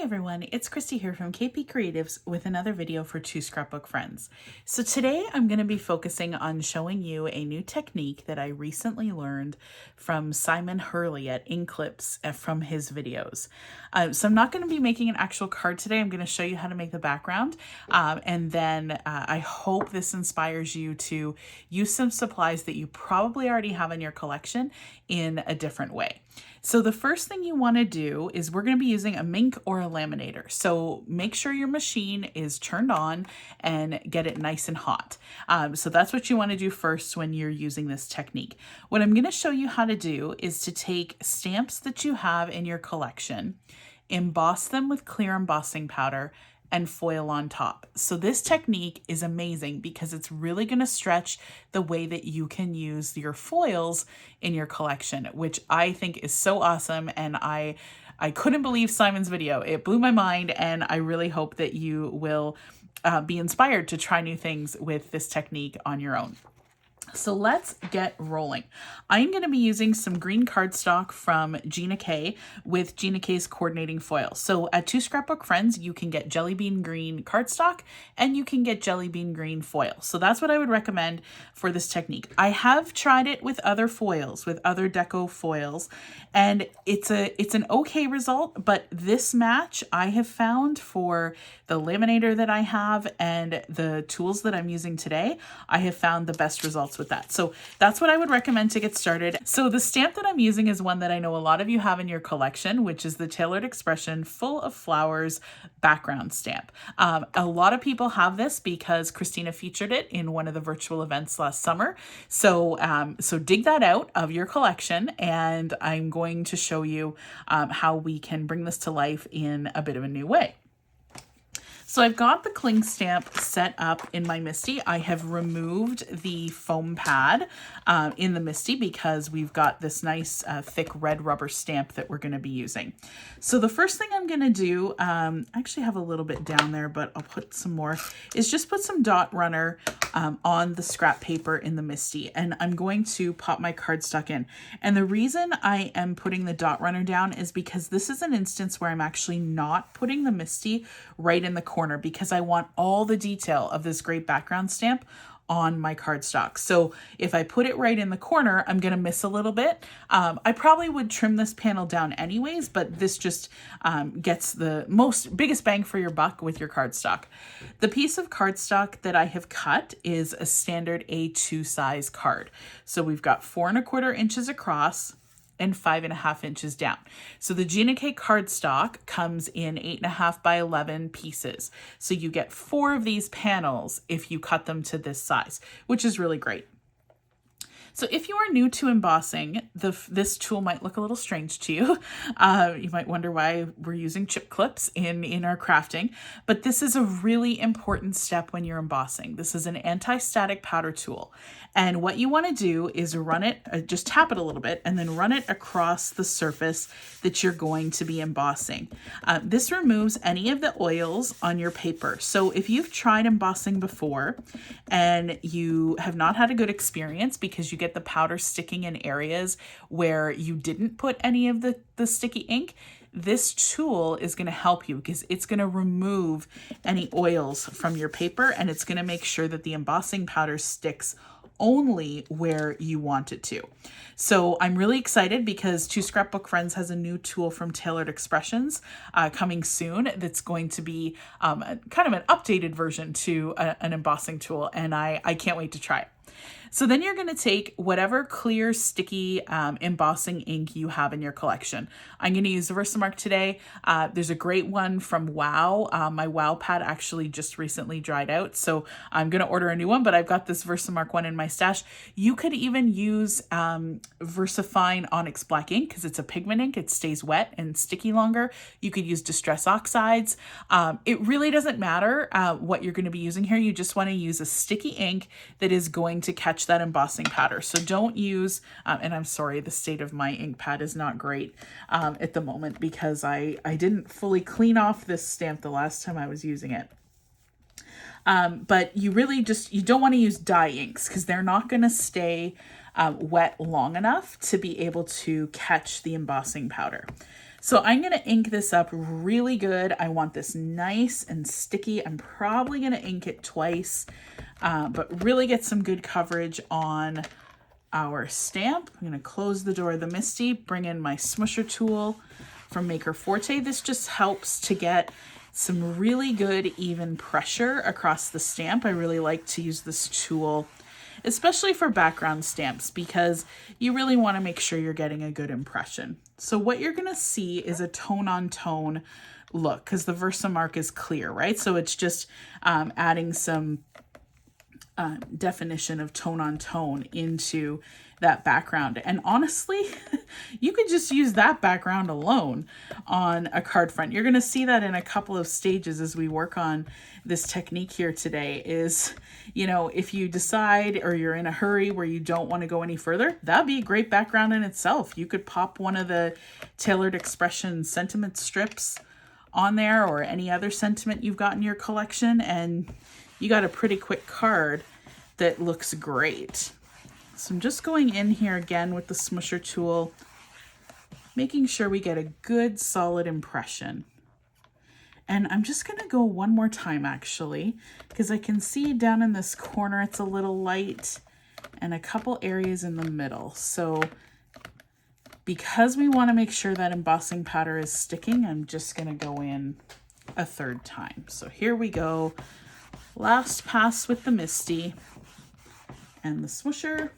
everyone, it's Kristie here from KP Creatives with another video for Two Scrapbook Friends. So today I'm going to be focusing on showing you a new technique that I recently learned from Simon Hurley at Inklips from his videos. So I'm not going to be making an actual card today. I'm going to show you how to make the background, and then I hope this inspires you to use some supplies that you probably already have in your collection in a different way. So the first thing you want to do is we're going to be using a Mink or a laminator. So make sure your machine is turned on and get it nice and hot. So that's what you want to do first when you're using this technique. What I'm going to show you how to do is to take stamps that you have in your collection, emboss them with clear embossing powder, and foil on top. So this technique is amazing because it's really going to stretch the way that you can use your foils in your collection, which I think is so awesome. And I couldn't believe Simon's video. It blew my mind, and I really hope that you will be inspired to try new things with this technique on your own. So let's get rolling. I'm going to be using some green cardstock from Gina K with Gina K's coordinating foil. So at Two Scrapbook Friends, you can get jelly bean green cardstock and you can get jelly bean green foil. So that's what I would recommend for this technique. I have tried it with other foils, with other deco foils, and it's an okay result, but this match I have found for the laminator that I have and the tools that I'm using today, I have found the best results with that. So that's what I would recommend to get started. So the stamp that I'm using is one that I know a lot of you have in your collection, which is the Tailored Expression Full of Flowers background stamp. A lot of people have this because Christina featured it in one of the virtual events last summer. So dig that out of your collection, and I'm going to show you how we can bring this to life in a bit of a new way. So I've got the cling stamp set up in my MISTI. I have removed the foam pad in the MISTI because we've got this nice thick red rubber stamp that we're going to be using. So the first thing I'm going to do, I actually have a little bit down there, but I'll put some more, is just put some dot runner on the scrap paper in the MISTI, and I'm going to pop my cardstock in. And the reason I am putting the dot runner down is because this is an instance where I'm actually not putting the MISTI right in the corner, because I want all the detail of this great background stamp on my cardstock. So if I put it right in the corner, I'm going to miss a little bit. I probably would trim this panel down anyways, but this just gets the biggest bang for your buck with your cardstock. The piece of cardstock that I have cut is a standard A2 size card. So we've got 4¼ inches across and 5½ inches down. So the Gina K cardstock comes in 8½ by 11 pieces. So you get 4 of these panels if you cut them to this size, which is really great. So if you are new to embossing, this tool might look a little strange to you. You might wonder why we're using chip clips in our crafting, but this is a really important step when you're embossing. This is an anti-static powder tool. And what you want to do is run it, just tap it a little bit, and then run it across the surface that you're going to be embossing. This removes any of the oils on your paper. So if you've tried embossing before and you have not had a good experience because you get the powder sticking in areas where you didn't put any of the sticky ink, this tool is going to help you because it's going to remove any oils from your paper, and it's going to make sure that the embossing powder sticks only where you want it to. So I'm really excited because Two Scrapbook Friends has a new tool from Tailored Expressions coming soon that's going to be kind of an updated version to an embossing tool, and I can't wait to try it. So then you're going to take whatever clear, sticky embossing ink you have in your collection. I'm going to use the Versamark today. There's a great one from Wow. My Wow pad actually just recently dried out, so I'm going to order a new one, but I've got this Versamark one in my stash. You could even use VersaFine Onyx Black ink because it's a pigment ink. It stays wet and sticky longer. You could use Distress Oxides. It really doesn't matter what you're going to be using here. You just want to use a sticky ink that is going to catch that embossing powder. So don't use, and I'm sorry, the state of my ink pad is not great at the moment because I didn't fully clean off this stamp the last time I was using it. But you really you don't want to use dye inks because they're not going to stay wet long enough to be able to catch the embossing powder. So I'm going to ink this up really good. I want this nice and sticky. I'm probably going to ink it twice, but really get some good coverage on our stamp. I'm going to close the door of the MISTI, bring in my smusher tool from Maker Forte. This just helps to get some really good even pressure across the stamp. I really like to use this tool, especially for background stamps, because you really want to make sure you're getting a good impression. So what you're going to see is a tone on tone look, because the Versamark is clear, right? So it's just adding some definition of tone on tone into that background. And honestly, you could just use that background alone on a card front. You're going to see that in a couple of stages as we work on this technique here today is, you know, if you decide or you're in a hurry where you don't want to go any further, that'd be a great background in itself. You could pop one of the Tailored Expression sentiment strips on there or any other sentiment you've got in your collection, and you got a pretty quick card that looks great. So I'm just going in here again with the smusher tool, making sure we get a good solid impression. And I'm just going to go one more time actually, because I can see down in this corner it's a little light and a couple areas in the middle. So because we want to make sure that embossing powder is sticking, I'm just going to go in a third time. So here we go. Last pass with the MISTI and the smusher.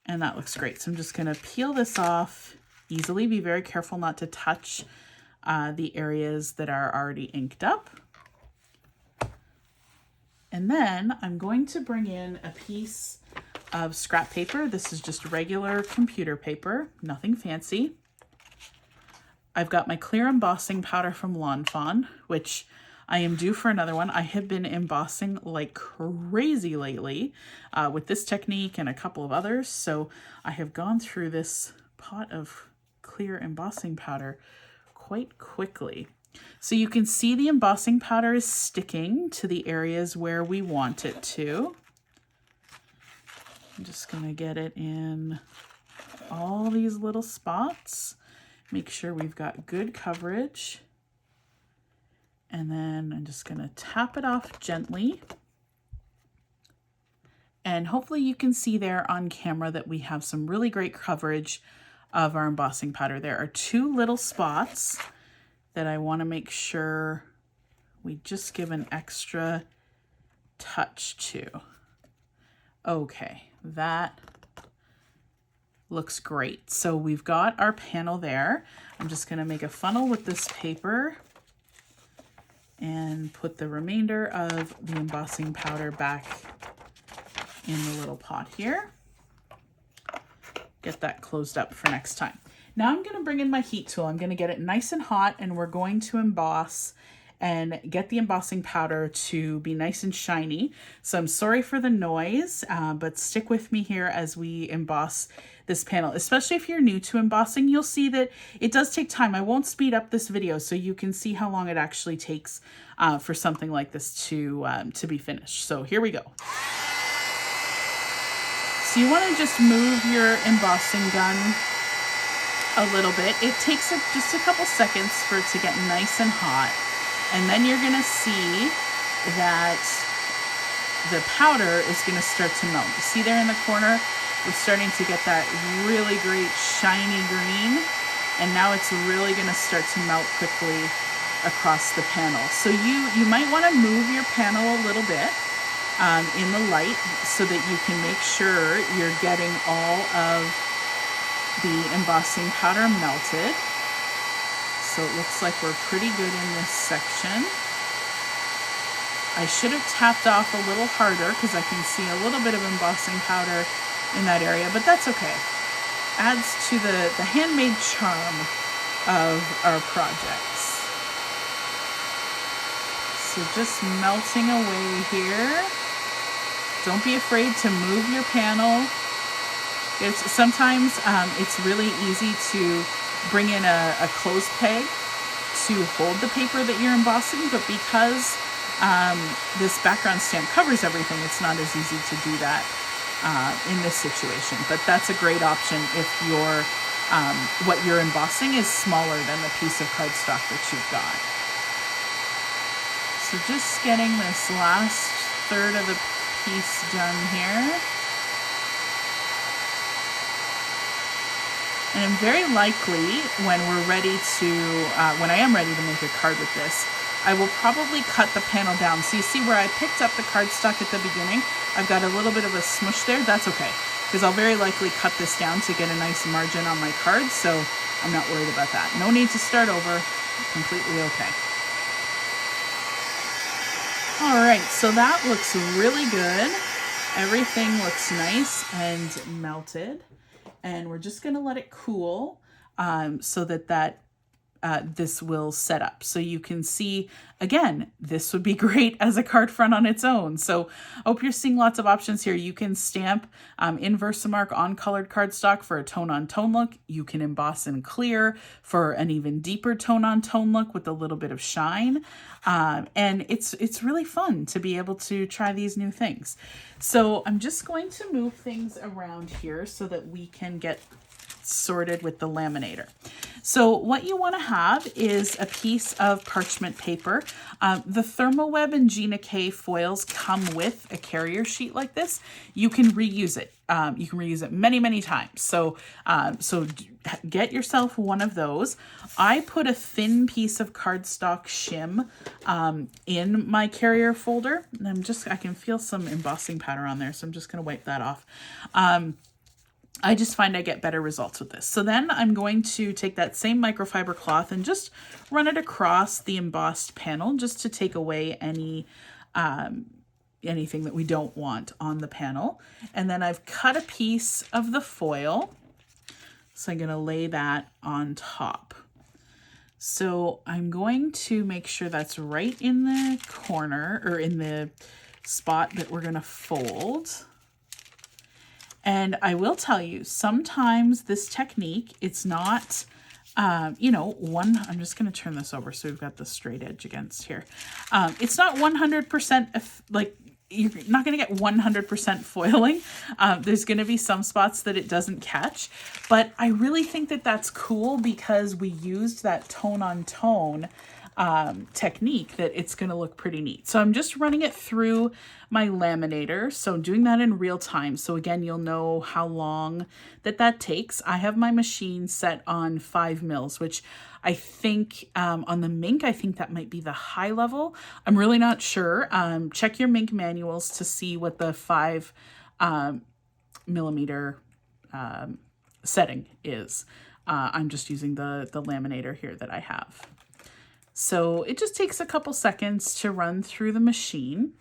And that looks great. So I'm just going to peel this off easily. Be very careful not to touch the areas that are already inked up. And then I'm going to bring in a piece of scrap paper. This is just regular computer paper, nothing fancy. I've got my clear embossing powder from Lawn Fawn, which I am due for another one. I have been embossing like crazy lately with this technique and a couple of others. So I have gone through this pot of clear embossing powder quite quickly. So you can see the embossing powder is sticking to the areas where we want it to. I'm just going to get it in all these little spots. Make sure we've got good coverage. And then I'm just going to tap it off gently. And hopefully you can see there on camera that we have some really great coverage of our embossing powder. There are two little spots that I want to make sure we just give an extra touch to. Okay, that looks great. So we've got our panel there. I'm just going to make a funnel with this paper and put the remainder of the embossing powder back in the little pot here. Get that closed up for next time. Now I'm going to bring in my heat tool. I'm going to get it nice and hot, and we're going to emboss and get the embossing powder to be nice and shiny. So I'm sorry for the noise, but stick with me here as we emboss this panel. Especially if you're new to embossing, you'll see that it does take time. I won't speed up this video so you can see how long it actually takes for something like this to be finished. So here we go. So you want to just move your embossing gun a little bit. It takes just a couple seconds for it to get nice and hot. And then you're going to see that the powder is going to start to melt. You see there in the corner, we're starting to get that really great shiny green. And now it's really going to start to melt quickly across the panel. So you might want to move your panel a little bit in the light so that you can make sure you're getting all of the embossing powder melted. So it looks like we're pretty good in this section. I should have tapped off a little harder because I can see a little bit of embossing powder in that area, but that's okay. Adds to the handmade charm of our projects. So just melting away here. Don't be afraid to move your panel. Sometimes it's really easy to bring in a clothes peg to hold the paper that you're embossing, but because this background stamp covers everything, it's not as easy to do that in this situation. But that's a great option if you're what you're embossing is smaller than the piece of cardstock that you've got. So just getting this last third of the piece done here. And I'm very likely when I am ready to make a card with this, I will probably cut the panel down. So you see where I picked up the cardstock at the beginning, I've got a little bit of a smush there. That's okay, because I'll very likely cut this down to get a nice margin on my card, so I'm not worried about that. No need to start over, completely okay. All right, so that looks really good. Everything looks nice and melted. And we're just gonna let it cool so that this will set up. So you can see, again, this would be great as a card front on its own. So I hope you're seeing lots of options here. You can stamp in Versamark on colored cardstock for a tone-on-tone look. You can emboss in clear for an even deeper tone-on-tone look with a little bit of shine. And it's really fun to be able to try these new things. So I'm just going to move things around here so that we can get sorted with the laminator. So what you want to have is a piece of parchment paper. The Thermoweb and Gina K foils come with a carrier sheet like this. You can reuse it. You can reuse it many, many times. So get yourself one of those. I put a thin piece of cardstock shim in my carrier folder. And I can feel some embossing powder on there, so I'm just going to wipe that off. I just find I get better results with this. So then I'm going to take that same microfiber cloth and just run it across the embossed panel just to take away any anything that we don't want on the panel. And then I've cut a piece of the foil. So I'm going to lay that on top. So I'm going to make sure that's right in the corner or in the spot that we're going to fold. And I will tell you, sometimes this technique, it's not, I'm just going to turn this over so we've got the straight edge against here. It's not 100%, you're not going to get 100% foiling. There's going to be some spots that it doesn't catch, but I really think that that's cool because we used that tone-on-tone technique that it's going to look pretty neat. So I'm just running it through my laminator. So doing that in real time. So again, you'll know how long that takes. I have my machine set on 5 mils, which I think on the Mink, I think that might be the high level. I'm really not sure. Check your Mink manuals to see what the 5 millimeter setting is. I'm just using the laminator here that I have. So it just takes a couple seconds to run through the machine.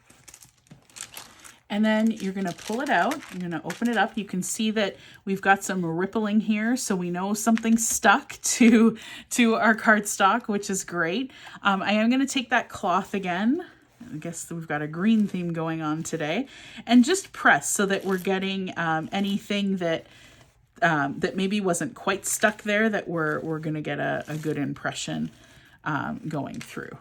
And then you're going to pull it out. You're going to open it up. You can see that we've got some rippling here, so we know something's stuck to our cardstock, which is great. I am going to take that cloth again. I guess we've got a green theme going on today. And just press so that we're getting anything that maybe wasn't quite stuck there, that we're going to get a good impression going through.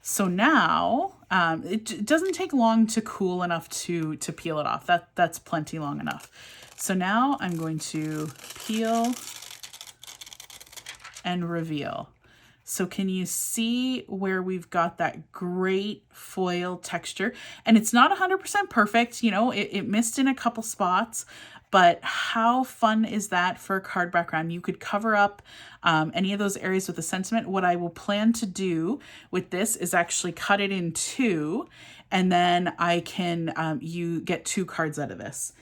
So now it doesn't take long to cool enough to peel it off. That's plenty long enough. So now I'm going to peel and reveal. So can you see where we've got that great foil texture? And it's not 100% perfect, it missed in a couple spots, but how fun is that for a card background? You could cover up any of those areas with a sentiment. What I will plan to do with this is actually cut it in 2, and then I can you get 2 cards out of this,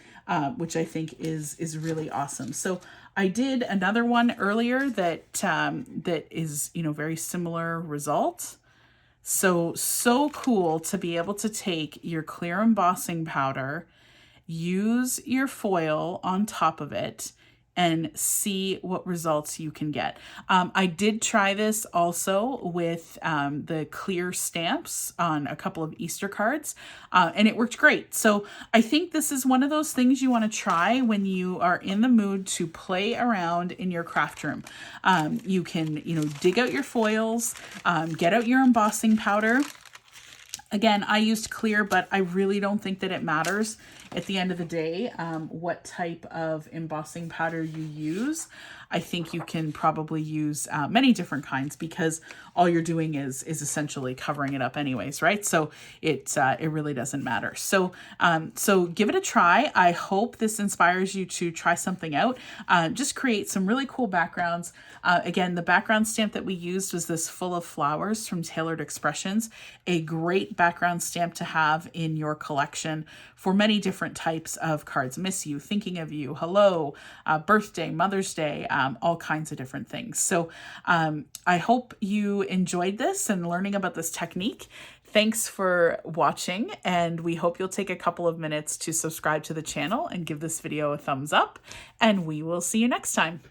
which I think is really awesome. So I did another one earlier that is very similar result. So cool to be able to take your clear embossing powder, use your foil on top of it, and see what results you can get. I did try this also with the clear stamps on a couple of Easter cards, and it worked great. So I think this is one of those things you want to try when you are in the mood to play around in your craft room. You can, dig out your foils, get out your embossing powder. Again, I used clear, but I really don't think that it matters. at the end of the day, what type of embossing powder you use. I think you can probably use many different kinds, because all you're doing is essentially covering it up anyways, right? So it really doesn't matter. So so give it a try. I hope this inspires you to try something out. Just create some really cool backgrounds. Again, the background stamp that we used was this Full of Flowers from Tailored Expressions, a great background stamp to have in your collection for many different types of cards. Miss you, thinking of you, hello, birthday, Mother's Day, all kinds of different things. So I hope you enjoyed this and learning about this technique. Thanks for watching, and we hope you'll take a couple of minutes to subscribe to the channel and give this video a thumbs up, and we will see you next time.